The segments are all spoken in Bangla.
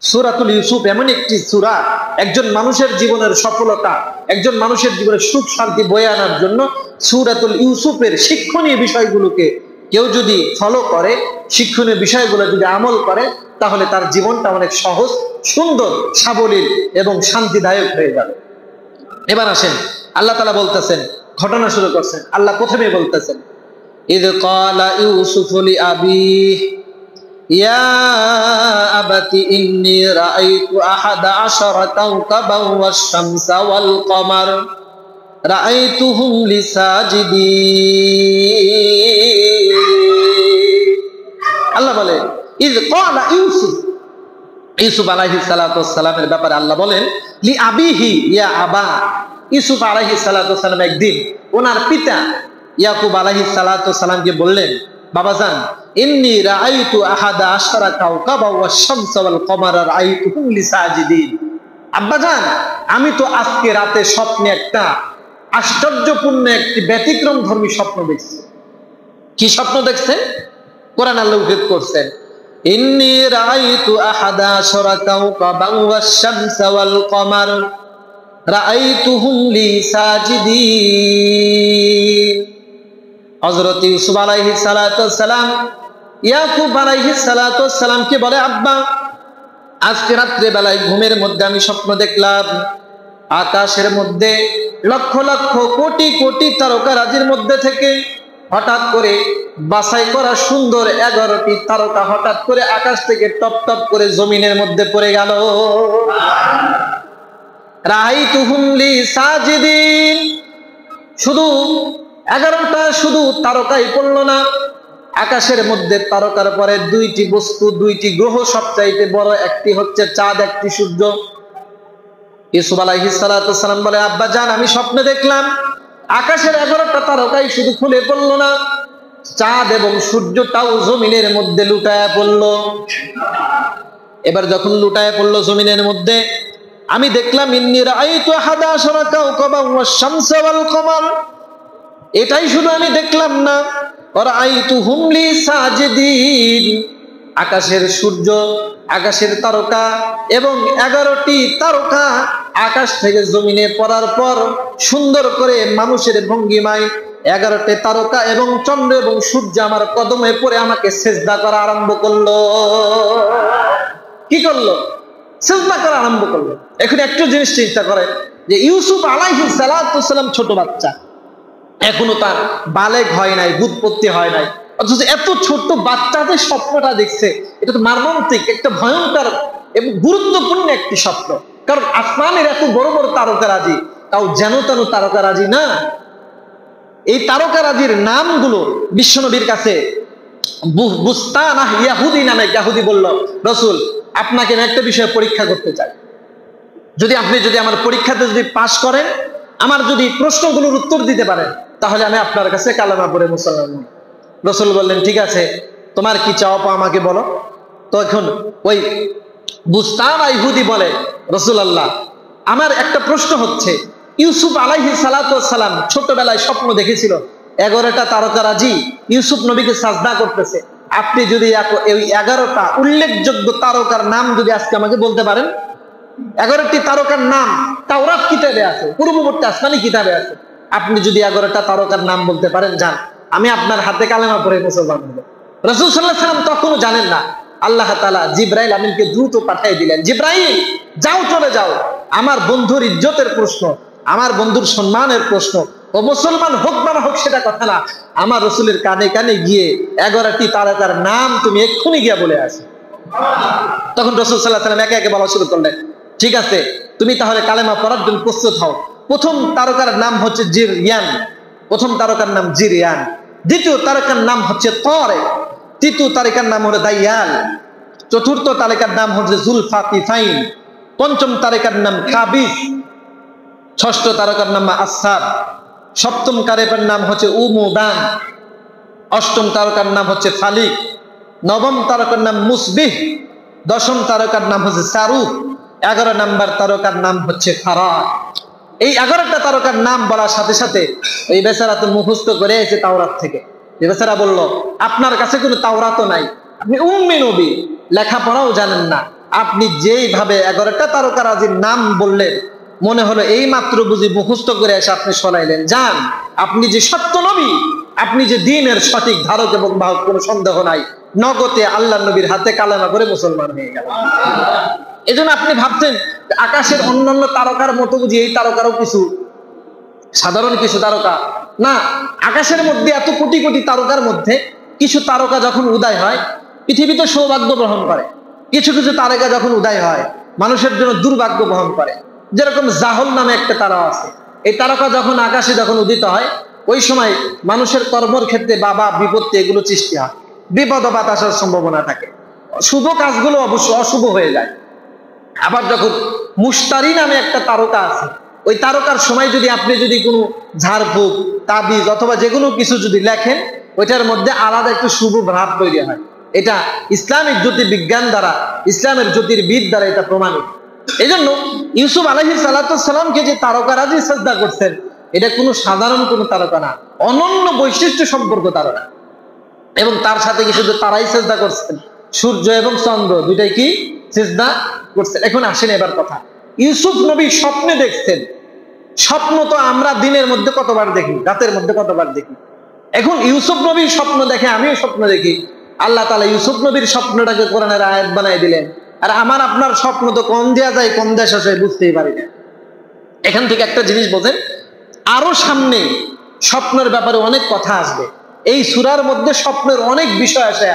সূরাতুল ইউসুফ এমন একটি সূরা, একজন মানুষের জীবনের সফলতা, একজন মানুষের জীবনে সুখ শান্তি বয়ে আনার জন্য সূরাতুল ইউসুফের শিক্ষণীয় বিষয়গুলোকে কেউ যদি ফলো করে, শিক্ষণীয় বিষয়গুলো যদি আমল করে, তাহলে তার জীবনটা অনেক সহজ, সুন্দর, সাবলীল এবং শান্তিদায়ক হয়ে যাবে। এবার আসেন, আল্লাহ তাআলা বলতেছেন, ঘটনা শুরু করছেন। আল্লাহ প্রথমে বলতেছেন, ইয ক্বালা ইউসুফু লিআবিহি ইয়া আবাতি ইন্নী রাআইতু আহাদা আশারা কাওকাবান ওয়াশ-শামসা ওয়াল কমার রাআইতুহুম লি সাজিদিন। আল্লাহ বলে, ইয ক্বালা ইউসুফ, ইউসুফ আলাইহিস সালাতু ওয়াস সালামের ব্যাপারে আল্লাহ বলেন, লি আবিহি ইয়া আবা। ইউসুফ আলাইহিস সালাতু ওয়াস সালাম একদিন ওনার পিতা ইয়াকুব আলাইহিস সালাতু ওয়াস সালামকে বললেন, বাবাজান, ইন্নী রাআইতু আহাদা আশারা কাওকাবা ওয়াশ-শামসা ওয়াল কমারা রাআইতুহুম লি সাজিদিন। আব্বাজান, আমি তো আজকে রাতে স্বপ্নে একটা আশ্চর্যপূর্ণ একটি ব্যতিক্রমধর্মী স্বপ্ন দেখছি। কি স্বপ্ন দেখছেন? কোরআন আল্লাহ উল্লেখ করছেন, ইন্নী রাআইতু আহাদা আশারা কাওকাবান ওয়াশ-শামসা ওয়াল কমার রাআইতুহুম লি সাজিদিন। হযরত ইউসুফ আলাইহিস সালাতু ওয়াস সালাম ইয়াকুব আলাইহিস সালাতু ওয়াস সালামকে বলে, আব্বা, আজকে রাত্রে বেলায় ঘুমের মধ্যে আমি স্বপ্ন দেখলাম, আকাশের মধ্যে লক্ষ লক্ষ কোটি কোটি তারকারাজির মধ্যে থেকে হঠাৎ করে বাছাই করা সুন্দর 11টি তারকা হঠাৎ করে আকাশ থেকে টপ টপ করে জমিনের মধ্যে পড়ে গেল। রাআইতুহুম লি সাজিদিন। শুধু 11টা শুধু তারকাই পড়ল না, আকাশের মধ্যে তারকার পরে 2টি বস্তু, 2টি গ্রহ, সবচাইতে বড় একটি হচ্ছে চাঁদ, একটি সূর্য। ইউসুফ আলাইহিস সালাতু ওয়াস সালাম বলে, আব্বা জান, আমি স্বপ্নে দেখলাম আকাশের 11টা তারকাই শুধু খুলে পড়ল না, চাঁদ এবং সূর্যটাও জমিনের মধ্যে লুটায়া পড়ল। এবার যখন লুটায়া পড়ল জমিনের মধ্যে, আমি দেখলাম, ইন্নী রাআইতু আহাদা আশারা কাওকাবান ওয়াশ-শামসা ওয়াল কমার। এটাই শুধু আমি দেখলাম না, রাআইতুহুম লি সাজিদিন। আকাশের সূর্য, আকাশের তারকা এবং 11টি তারকা আকাশ থেকে জমিনে পড়ার পর সুন্দর করে মানুষের ভঙ্গিমায় 11টি তারকা এবং চন্দ্র এবং সূর্য আমার কদমে পড়ে আমাকে সিজদা করা আরম্ভ করলো। কি করলো? সিজদা করা আরম্ভ করলো। এখন একটু জিনিস চিন্তা করেন যে ইউসুফ আলাইহিস সালাতু ওয়াস সালাম ছোট বাচ্চা, এখনো তার বালেগ হয় নাই, বুৎপত্তি হয় নাই, অথচ এত ছোট্ট বাচ্চাদের স্বপ্নটা দেখছে। এটা তো মর্মান্তিক, একটা ভয়ঙ্কর এবং গুরুত্বপূর্ণ একটি স্বপ্ন। কারণ আসমানের এত বড় বড় তারকারাজি তাও যেন তেন তারকারাজি না। এই তারকারাজির নামগুলো বিশ্বনবীর কাছে বুস্তানাহ ইয়াহুদি নামে ইয়াহুদি বলল, রাসূল, আপনাকে আমি একটা বিষয়ে পরীক্ষা করতে চাই, আপনি যদি আমার পরীক্ষাতে যদি পাশ করেন, আমার যদি প্রশ্নগুলোর উত্তর দিতে পারেন, তাহলে আমি আপনার কাছে কালেমা পড়ে মুসলমান হই। রাসূল বললেন, ঠিক আছে, তোমার কি চাও আমাকে বলো। তখন ওই বুস্তানা ইহুদি বলে, রাসূলুল্লাহ, আমার একটা প্রশ্ন হচ্ছে, ইউসুফ আলাইহিস সালাতু ওয়াস সালাম ছোটবেলায় স্বপ্ন দেখেছিল 11টা তারকারাজি ইউসুফ নবীকে সাজদা করতেছে। আপনি যদি এই 11টা উল্লেখযোগ্য তারকার নাম যদি আজকে আমাকে বলতে পারেন, 11টি তারকার নাম তাওরাত কিতাবে আছে, পূর্ববর্তী আসমানি কিতাবে আছে, আপনি যদি 11টা তারকার নাম বলতে পারেন, যান, আমি আপনার হাতে কালেমা পড়ে মুসলমান হব। রাসূল সাল্লাল্লাহু আলাইহি ওয়াসাল্লাম তখনও জানেন না। আল্লাহ তাআলা জিবরাইল আমিনকে দ্রুত পাঠিয়ে দিলেন, জিবরাইল, যাও, চলে যাও, আমার বন্ধুর ইজ্জতের প্রশ্ন, আমার বন্ধুর সম্মানের প্রশ্ন, ও মুসলমান হোক বা না হোক সেটা কথা না, আমার রাসূলের কানে কানে গিয়ে 11টি তারকার নাম তুমি এক্ষুনি গিয়ে বলে আসো। তখন রাসূল সাল্লাল্লাহু আলাইহি ওয়াসাল্লাম একে একে বলা শুরু করলেন, ঠিক আছে, তুমি তাহলে কালেমা পড়ার জন্য প্রস্তুত হও। প্রথম তারকার নাম হচ্ছে জিরয়ান, প্রথম তারকার নাম জিরয়ান। দ্বিতীয় তারকার নাম হচ্ছে তারিক। তৃতীয় তারকার নাম হলো দাইয়াল। চতুর্থ তারকার নাম হচ্ছে জুলফাতিফাইন। পঞ্চম তারকার নাম কাবিস। ষষ্ঠ তারকার নাম আসসাদ। সপ্তম তারকার নাম হচ্ছে উমুদান। অষ্টম তারকার নাম হচ্ছে ফালিক। নবম তারকার নাম মুসবিহ। দশম তারকার নাম হচ্ছে সারুক। 11 নম্বর তারকার নাম হচ্ছে ফারাক। এই 11টা তারকার নাম বলার সাথে সাথে এই বেচারা তো মুখস্থ করে এসে তাওরাত থেকে। এই বেচারা বলল, আপনার কাছে কোনো তাওরাতও নাই, আপনি উম্মি নবী, লেখাপড়াও জানেন না, আপনি যেইভাবে 11টা তারকারাজির নাম বললেন, মনে হলো এই মাত্র বুঝি মুখস্থ করে এসে আপনি শোনাইলেন। যান, আপনি যে সত্য নবী, আপনি যে দ্বীনের সঠিক ধারক এবং বাহক, কোনো সন্দেহ নাই। নগদে আল্লাহ নবীর হাতে কালেমা করে মুসলমান হয়ে গেল। এজন্য আপনি ভাবছেন আকাশের অন্যান্য তারকার মতো বুঝি এই তারকারও কিছু সাধারণ কিছু তারকা না। আকাশের মধ্যে এত কোটি কোটি তারকার মধ্যে কিছু তারকা যখন উদয় হয় পৃথিবীতে সৌভাগ্য বহন করে, কিছু কিছু তারকা যখন উদয় হয় মানুষের জন্য দুর্ভাগ্য বহন করে। যেরকম জাহল নামে একটা তারা আছে, এই তারকা যখন আকাশে যখন উদিত হয় ওই সময় মানুষের কর্মর ক্ষেত্রে বাবা বিপত্তি এগুলো সৃষ্টি হয়, বিপদ আপদ আসার সম্ভাবনা থাকে, শুভ কাজগুলো অবশ্য অশুভ হয়ে যায়। আবার যখন মুশতারি নামে একটা তারকা আছে, ওই তারকার সময় যদি আপনি যদি কোনো ঝাড়ফুঁক, তাবিজ অথবা যে কোনো কিছু যদি লেখেন, ওইটার মধ্যে আলাদা একটু শুভ ভাব তৈরি হয়। এটা ইসলামিক জ্যোতির্বিজ্ঞান দ্বারা, ইসলামের জ্যোতির্বিদ দ্বারা এটা প্রমাণিত। এই জন্য ইউসুফ আলাইহিস সালামকে যে তারকারাজি সাজদা করছেন, এটা কোনো সাধারণ কোনো তারকা না, অনন্য বৈশিষ্ট্য সম্পর্ক তারকা। এবং তার সাথে কি শুধু তারাই সাজদা করছেন, সূর্য এবং চন্দ্র দুইটাই কি সিজদা করছেন। এখন আসেন এবার কথা, ইউসুফ নবী স্বপ্নে দেখছেন। স্বপ্ন তো আমরা দিনের মধ্যে কতবার দেখি, রাতের মধ্যে কতবার দেখি। এখন ইউসুফ নবীর স্বপ্ন দেখে, আমিও স্বপ্ন দেখি। আল্লাহ তাআলা ইউসুফ নবীর স্বপ্নটাকে কোরআনের আয়াত বানাই দিলেন। আর আমার আপনার স্বপ্ন তো কম দেওয়া যায়, কম দেওয়া শেষ হয় বুঝতেই পারি না। এখান থেকে একটা জিনিস বোঝেন, আরো সামনে স্বপ্নের ব্যাপারে অনেক কথা আসবে। এই সূরার মধ্যে স্বপ্নের অনেক বিষয় আছে,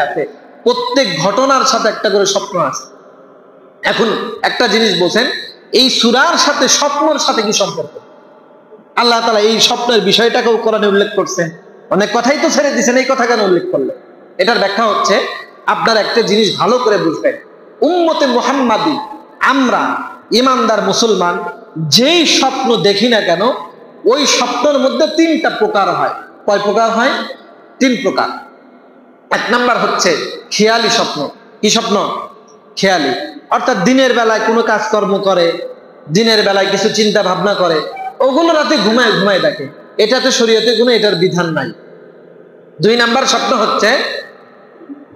প্রত্যেক ঘটনার সাথে একটা করে স্বপ্ন আছে। এখন একটা জিনিস বোঝেন, এই সূরার সাথে স্বপ্নের সাথে কি সম্পর্ক? আল্লাহ তাআলা এই স্বপ্নের বিষয়টাকেও কোরআনে উল্লেখ করছেন। অনেক কথাই তো ছেড়ে দিয়েছেন, এই কথা কেন উল্লেখ করলেন? এটার ব্যাখ্যা হচ্ছে, আপনার একটা জিনিস ভালো করে বুঝবেন, উম্মতে মুহাম্মাদি আমরা ইমানদার মুসলমান যেই স্বপ্ন দেখি না কেন, ওই স্বপ্নের মধ্যে 3টা প্রকার হয়। কয় প্রকার হয়? 3 প্রকার। 1 নাম্বার হচ্ছে খেয়ালি স্বপ্ন। কি স্বপ্ন? খেয়ালি, অর্থাৎ দিনের বেলায় কোনো কাজকর্ম করে, দিনের বেলায় কিছু চিন্তা ভাবনা করে, ওগুলো রাতে ঘুমায় ঘুমায় দেখে। এটাতে শরীয়তে কোনো এটার বিধান নাই। 2 নাম্বার স্বপ্ন হচ্ছে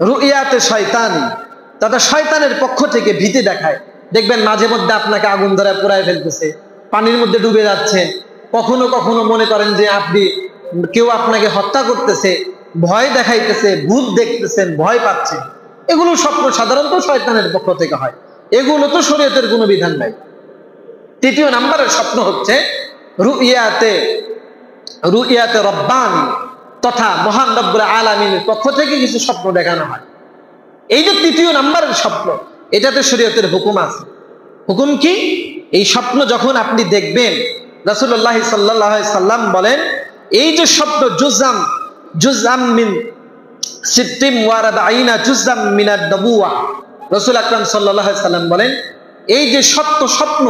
রুইয়াতে শয়তানি, তথা শয়তানের পক্ষ থেকে ভীতি দেখায়। দেখবেন মাঝে মধ্যে আপনাকে আগুন ধরে পোড়ায় ফেলতেছে, পানির মধ্যে ডুবে যাচ্ছেন, কখনো কখনো মনে করেন যে আপনি কেউ আপনাকে হত্যা করতেছে, ভয় দেখাইতেছে, ভূত দেখতেছেন, ভয় পাচ্ছেন। এগুলো স্বপ্ন সাধারণত শয়তানের পক্ষ থেকে হয়, এগুলো তো শরীয়তের কোনো বিধান নাই। 3 নাম্বারের স্বপ্ন হচ্ছে রুইয়াতে রব্বানি, তথা মহান রব্বুল আলামিনের পক্ষ থেকে কিছু স্বপ্ন দেখানো হয়। এই যে 3 নাম্বারের স্বপ্ন, এটাতে শরীয়তের হুকুম আছে। হুকুম কি? এই স্বপ্ন যখন আপনি দেখবেন, রাসূলুল্লাহ সাল্লাল্লাহু আলাইহি সাল্লাম বলেন, এই যে স্বপ্ন জুজআম মিন সিত্তিম ওয়ারাদাইনা জুজআম মিনাদ নবুওয়া, রাসূল আকরাম সাল্লাল্লাহু আলাইহি সাল্লাম বলেন, এই যে সত্য স্বপ্ন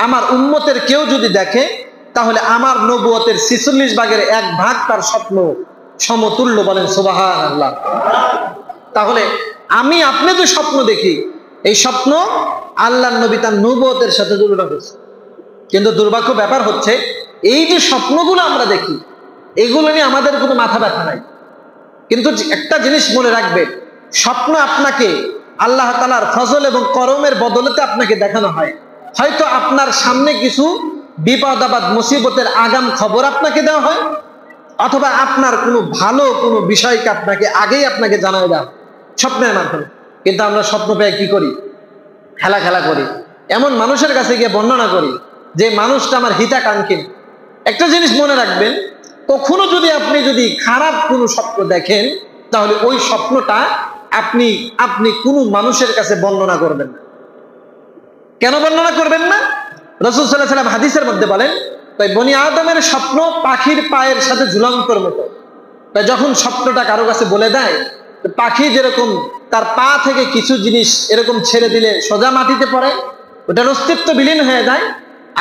আমার উম্মতের কেউ যদি দেখে, তাহলে আমার নবুয়তের 46 ভাগের 1 ভাগ তার স্বপ্ন সমতুল্য। বলেন সুবহানাল্লাহ। তাহলে আমি আপনি যে স্বপ্ন দেখি, এই স্বপ্ন আল্লাহর নবী তার নবুয়তের সাথে জড়িত হয়েছে। কিন্তু দুর্ভাগ্য ব্যাপার হচ্ছে, এই যে স্বপ্নগুলো আমরা দেখি, এগুলো নিয়ে আমাদের কোনো মাথা ব্যথা নাই। কিন্তু একটা জিনিস মনে রাখবে, স্বপ্ন আপনাকে আল্লাহ তাআলার ফজল এবং করমের বদলতে আপনাকে দেখানো হয়। হয়তো আপনার সামনে কিছু বিপদ আপদ মুসিবতের আগাম খবর আপনাকে দেওয়া হয়, অথবা আপনার কোনো ভালো কোনো বিষয়কে আগেই আপনাকে জানায় দেওয়া স্বপ্নের মাধ্যমে। কিন্তু আমরা স্বপ্ন পেয়ে কি করি? খেলা করি, এমন মানুষের কাছে গিয়ে বর্ণনা করি যে মানুষটা আমার হিতাকাঙ্ক্ষী। একটা জিনিস মনে রাখবেন, কখনো আপনি যদি খারাপ কোনো স্বপ্ন দেখেন, তাহলে ওই স্বপ্নটা আপনি কোনো মানুষের কাছে বর্ণনা করবেন না। কেন বর্ণনা করবেন না? রাসূল সাল্লাল্লাহু আলাইহি ওয়াসাল্লাম হাদিসের মধ্যে বলেন, তাই বনি আদমের স্বপ্ন পাখির পায়ের সাথে ঝুলন্তর মতো। তাই যখন স্বপ্নটা কারো কাছে বলে দেয়, পাখি যেরকম তার পা থেকে কিছু জিনিস এরকম ছেড়ে দিলে সোজা মাটিতে পড়ে, ওটার অস্তিত্ব বিলীন হয়ে যায়,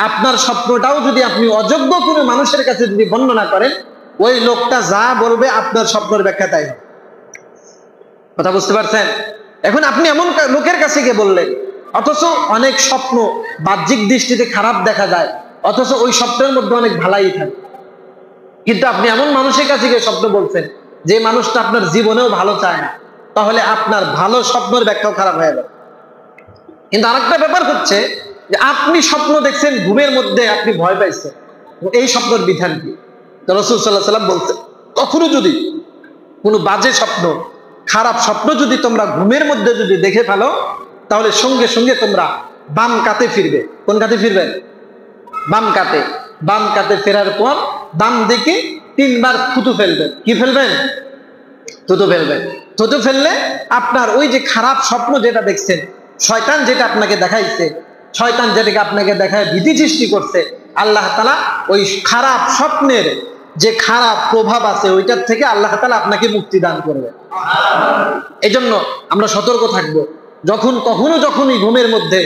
আপনার স্বপ্নটাও যদি আপনি অযোগ্য কোনো মানুষের কাছে যদি বর্ণনা করেন, ওই লোকটা যা বলবে আপনার স্বপ্নের ব্যাখ্যা তাই হবে। কথা বুঝতে পারছেন? এখন আপনি এমন লোকের কাছে গিয়ে বললেন, অথচ অনেক স্বপ্ন বাহ্যিক দৃষ্টিতে খারাপ দেখা যায়, অথচ ওই স্বপ্নের মধ্যে অনেক ভালাই থাকে। কিন্তু আপনি এমন মানুষের কাছে গিয়ে স্বপ্ন বলছেন যে মানুষটা আপনার জীবনেও ভালো চায় না, তাহলে আপনার ভালো স্বপ্নের ব্যাখ্যাও খারাপ হয়ে যাবে। কিন্তু আরেকটা ব্যাপার হচ্ছে যে আপনি স্বপ্ন দেখছেন, ঘুমের মধ্যে আপনি ভয় পাইছেন, এই স্বপ্নের বিধান কি? রাসূল সাল্লাল্লাহু আলাইহি ওয়াসাল্লাম বলছেন, কখনো যদি কোনো বাজে স্বপ্ন, খারাপ স্বপ্ন যদি তোমরা ঘুমের মধ্যে যদি দেখে ফেলো, তাহলে সঙ্গে সঙ্গে তোমরা বাম কাতে ফিরবে। কোন কাতে ফিরবেন? বাম কাতে। বাম কাতে ফেরার পর বাম দিকে 3 বার থুতু ফেলবেন। কি ফেলবেন? থুতু ফেলবেন। থুতু ফেললে আপনার ওই যে খারাপ স্বপ্ন যেটা দেখছেন, শয়তান যেটা আপনাকে দেখাইছে, শয়তান যেটাকে আপনাকে দেখায় ভীতি সৃষ্টি করছে, আল্লাহ তাআলা ওই খারাপ স্বপ্নের যে খারাপ প্রভাব আছে ওইটার থেকে আল্লাহ তাআলা আপনাকে মুক্তি দান করবে। এই জন্য আমরা সতর্ক থাকব, যখনই ঘুমের মধ্যে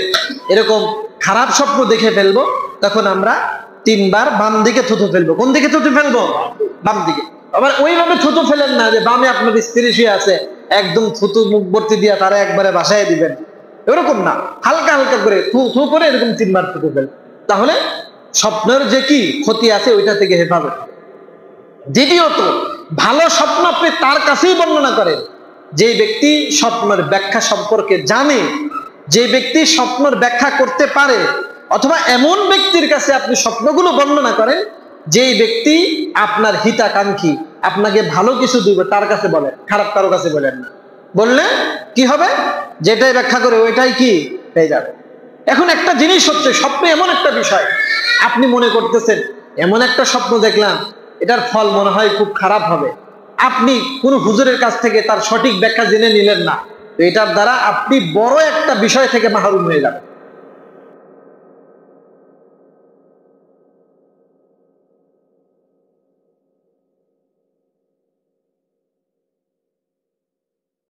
এরকম খারাপ স্বপ্ন দেখে ফেলবো, তখন আমরা 3 বার বাম দিকে থুতু ফেলবো। কোন দিকে থুতু ফেলবো? বাম দিকে। আবার ওইভাবে থুতু ফেলেন না যে বামে আপনার স্ত্রী শুয়ে আছে, একদম থুতু মুখ ভর্তি দিয়ে তারা একবারে বাসায় দিবেন, এরকম না। হালকা হালকা করে থু থু করে এরকম 3 বার থুতু ফেল, তাহলে স্বপ্নের যে কি ক্ষতি আছে ওইটা থেকে হেফাজত। দ্বিতীয়ত, ভালো স্বপ্ন আপনি তার কাছেই বর্ণনা করেন যে ব্যক্তি স্বপ্নের ব্যাখ্যা সম্পর্কে জানে, যে ব্যক্তি স্বপ্নের ব্যাখ্যা করতে পারে, অথবা এমন ব্যক্তির কাছে আপনি স্বপ্নগুলো বর্ণনা করেন যেই ব্যক্তি আপনার হিতাকাঙ্ক্ষী, আপনাকে ভালো কিছু দিবে, তার কাছে বলেন, খারাপ কারো কাছে বলেন না। বললে কি হবে? যেটাই ব্যাখ্যা করে ওইটাই কি হয়ে যাবে। এখন একটা জিনিস হচ্ছে, স্বপ্ন এমন একটা বিষয়, আপনি মনে করতেছেন এমন একটা স্বপ্ন দেখলাম, এটার ফল মনে হয় খুব খারাপ হবে, আপনি কোন হুজুরের কাছ থেকে তার সঠিক ব্যাখ্যা জেনে নিলেন না, এটার দ্বারা আপনি বড় একটা বিষয় থেকে মাহরুম হয়ে যাবেন।